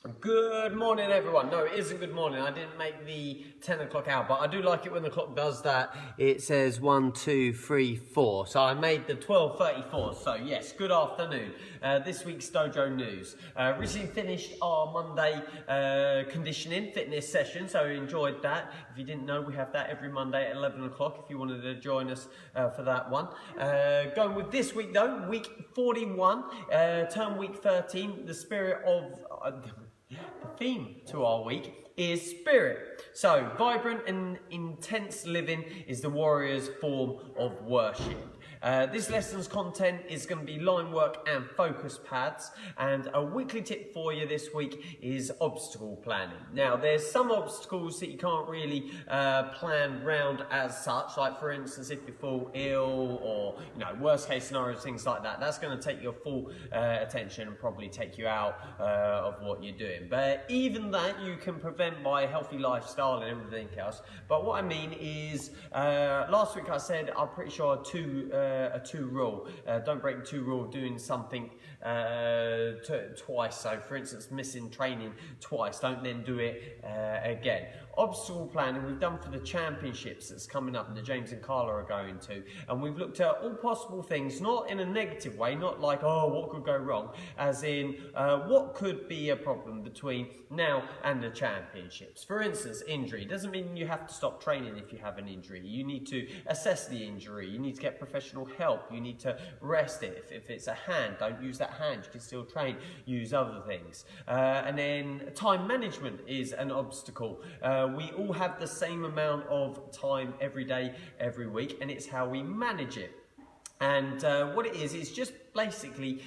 Good morning, everyone. No, it isn't good morning. I didn't make the 10 o'clock hour, but I do like it when the clock does that. It says 1, 2, 3, 4. So I made the 12:34. So yes, good afternoon. This week's Dojo news. Recently finished our Monday conditioning fitness session, so enjoyed that. If you didn't know, we have that every Monday at 11 o'clock if you wanted to join us for that one. Going with this week though, week 41, term week 13, the spirit of... the theme to our week is spirit. So, vibrant and intense living is the warrior's form of worship. This lesson's content is going to be line work and focus pads, and a weekly tip for you this week is obstacle planning. Now, there's some obstacles that you can't really plan round as such, like for instance if you fall ill or worst case scenarios, things like that. That's going to take your full attention and probably take you out of what you're doing. But even that you can prevent by a healthy lifestyle and everything else. But what I mean is, last week I said I'm pretty sure a two rule. Don't break the two rule of doing something twice. So for instance, missing training twice, don't then do it again. Obstacle planning we've done for the championships that's coming up, and the James and Carla are going to, and we've looked at all possible things, not in a negative way, not like, oh, what could go wrong, as in what could be a problem between now and the championships. For instance, injury doesn't mean you have to stop training if you have an injury. You need to assess the injury, you need to get professional help, you need to rest it. If it's a hand, don't use that hand, you can still train, use other things. And then time management is an obstacle. We all have the same amount of time every day, every week, and it's how we manage it. And what it is just basically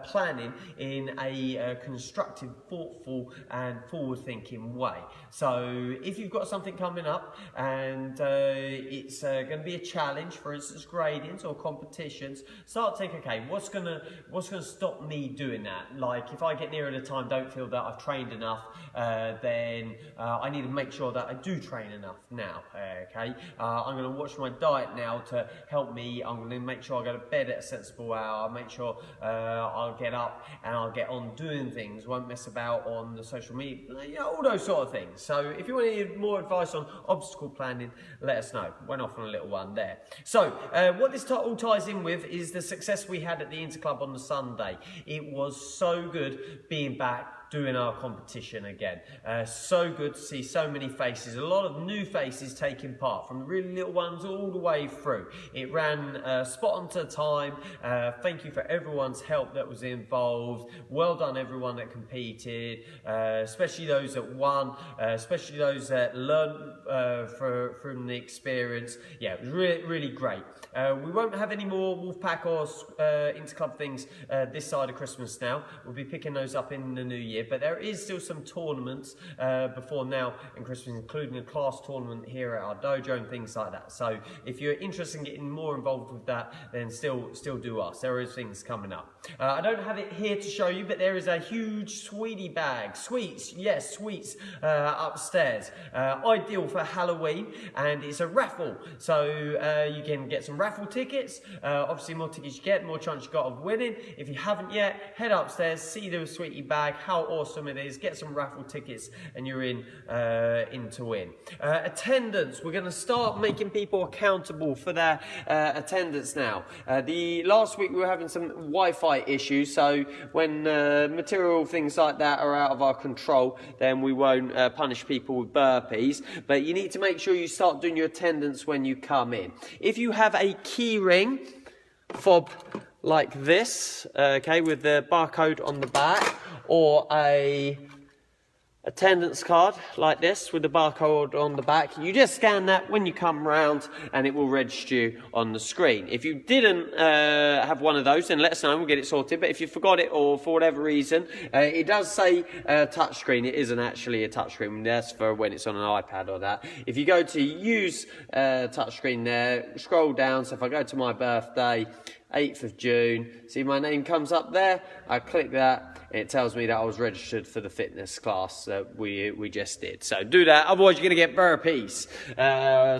planning in a constructive, thoughtful and forward-thinking way. So if you've got something coming up and it's going to be a challenge, for instance gradings or competitions, start thinking, okay, what's going to stop me doing that? Like if I get nearer the time, don't feel that I've trained enough, then I need to make sure that I do train enough now. Okay, I'm going to watch my diet now to help me. I'm going to make sure I go to bed at a sensible hour. I'll make sure I'll get up and I'll get on doing things, won't mess about on the social media, all those sort of things. So if you want any more advice on obstacle planning, let us know. Went off on a little one there. So what this all ties in with is the success we had at the InterClub on the Sunday. It was so good being back doing our competition again. So good to see so many faces, a lot of new faces taking part, from the really little ones all the way through. It ran spot on to time. Thank you for everyone's help that was involved. Well done everyone that competed, especially those that won, especially those that learned from the experience. Yeah, it was really, really great. We won't have any more Wolfpack or InterClub things this side of Christmas now. We'll be picking those up in the new year, but there is still some tournaments before now and Christmas, including a class tournament here at our dojo and things like that. So if you're interested in getting more involved with that, then still do ask. There is things coming up. I don't have it here to show you, but there is a huge sweetie bag, sweets upstairs, ideal for Halloween, and it's a raffle, so you can get some raffle tickets. Obviously more tickets you get, more chance you got of winning. If you haven't yet, head upstairs, see the sweetie bag, how awesome it is, get some raffle tickets and you're in to win. Attendance, we're going to start making people accountable for their attendance now. The last week we were having some Wi-Fi issues, so when material things like that are out of our control, then we won't punish people with burpees, but you need to make sure you start doing your attendance when you come in. If you have a key ring fob like this, okay, with the barcode on the back, or a attendance card like this with the barcode on the back, you just scan that when you come round and it will register you on the screen. If you didn't have one of those, then let us know and we'll get it sorted. But if you forgot it or for whatever reason, it does say touchscreen. It isn't actually a touchscreen. That's for when it's on an iPad or that. If you go to use touchscreen there, scroll down. So if I go to my birthday, 8th of June, see my name comes up there, I click that, and it tells me that I was registered for the fitness class that we just did. So do that, otherwise you're going to get burpees.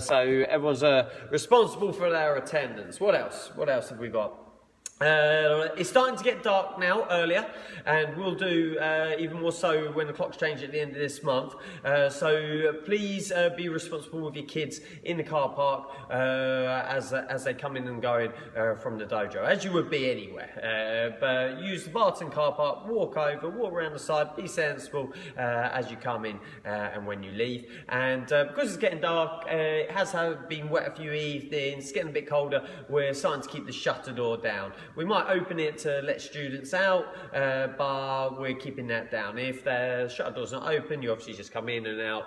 So everyone's responsible for their attendance. What else have we got? It's starting to get dark now, earlier, and we'll do even more so when the clocks change at the end of this month. So please be responsible with your kids in the car park as they come in and go in from the dojo, as you would be anywhere. But use the Barton car park, walk over, walk around the side, be sensible as you come in and when you leave. And because it's getting dark, it has been wet a few evenings, it's getting a bit colder, we're starting to keep the shutter door down. We might open it to let students out, but we're keeping that down. If the shutter door's not open, you obviously just come in and out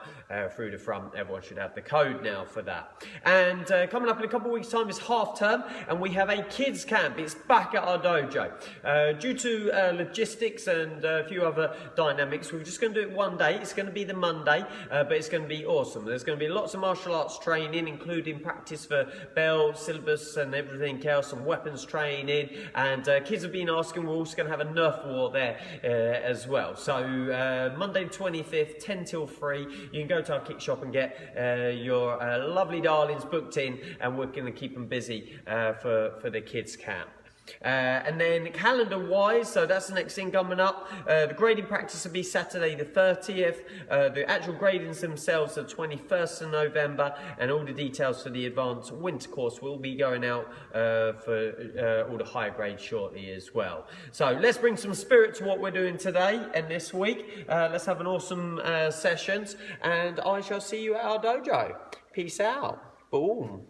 through the front. Everyone should have the code now for that. And coming up in a couple of weeks' time is half term, and we have a kids camp. It's back at our dojo. Due to logistics and a few other dynamics, we're just going to do it one day. It's going to be the Monday, but it's going to be awesome. There's going to be lots of martial arts training, including practice for belt, syllabus and everything else, and weapons training. And kids have been asking, we're also going to have a Nerf war there as well. So Monday the 25th, 10 till 3, you can go to our kick shop and get your lovely darlings booked in, and we're going to keep them busy for the kids camp. And then calendar wise, so that's the next thing coming up. The grading practice will be Saturday the 30th. The actual gradings themselves are 21st of November, and all the details for the advanced winter course will be going out for all the higher grades shortly as well. So let's bring some spirit to what we're doing today and this week. Let's have an awesome sessions, and I shall see you at our dojo. Peace out. Boom.